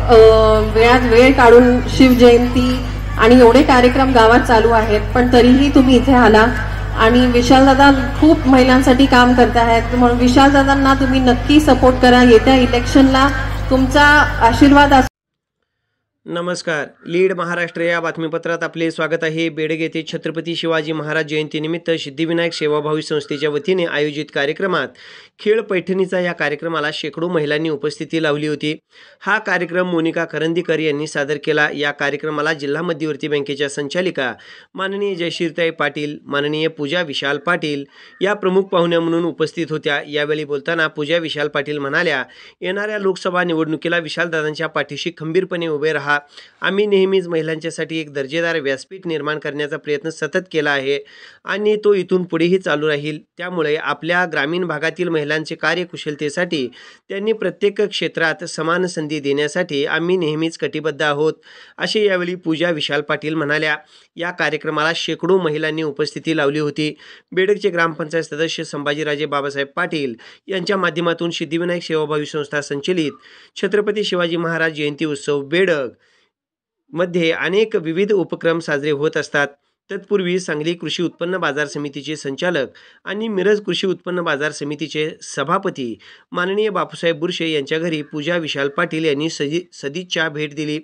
वेळात वेळ काढून शिवजयंती आणि एवढे कार्यक्रम गावात चालू आहेत, पण तरीही तुम्ही इथे आला आणि विशालदादा खूप महिलांसाठी काम करत आहेत, म्हणून विशालदादांना तुम्ही नक्की सपोर्ट करा. येत्या इलेक्शनला तुमचा आशीर्वाद असो. नमस्कार. लीड महाराष्ट्र या बातमीपत्रात आपले स्वागत आहे. बेडग येथे छत्रपती शिवाजी महाराज जयंतीनिमित्त सिद्धिविनायक सेवाभावी संस्थेच्या वतीने आयोजित कार्यक्रमात खेळ पैठणीचा या कार्यक्रमाला शेकडो महिलांनी उपस्थिती लावली होती. हा कार्यक्रम मोनिका करंदीकर यांनी सादर केला. या कार्यक्रमाला जिल्हा मध्यवर्ती बँकेच्या संचालिका माननीय जयश्रीताई पाटील, माननीय पूजा विशाल पाटील या प्रमुख पाहुण्या म्हणून उपस्थित होत्या. यावेळी बोलताना पूजा विशाल पाटील म्हणाल्या, येणाऱ्या लोकसभा निवडणुकीला विशालदादांच्या पाठीशी खंबीरपणे उभे राहा. आम्ही नेहमीच महिलांच्यासाठी एक दर्जेदार व्यासपीठ निर्माण करण्याचा प्रयत्न सतत केला आहे आणि तो इथून पुढेही चालू राहील. त्यामुळे आपल्या ग्रामीण भागातील महिलांचे कार्यकुशलतेसाठी त्यांनी प्रत्येक क्षेत्रात समान संधी देण्यासाठी आम्ही नेहमीच कटिबद्ध आहोत, असे यावेळी पूजा विशाल पाटील म्हणाल्या. या कार्यक्रमाला शेकडो महिलांनी उपस्थिती लावली होती. बेडगचे ग्रामपंचायत सदस्य संभाजीराजे बाबासाहेब पाटील यांच्या माध्यमातून सिद्धिविनायक सेवाभावी संस्था संचलित छत्रपती शिवाजी महाराज जयंती उत्सव बेडग मध्ये अनेक विविध उपक्रम साजरे होत असतात. तत्पूर्वी सांगली कृषी उत्पन्न बाजार समितीचे संचालक आणि मिरज कृषी उत्पन्न बाजार समितीचे सभापती माननीय बापूसाहेब बुरशे यांच्या घरी पूजा विशाल पाटील यांनी सदिच्छा भेट दिली.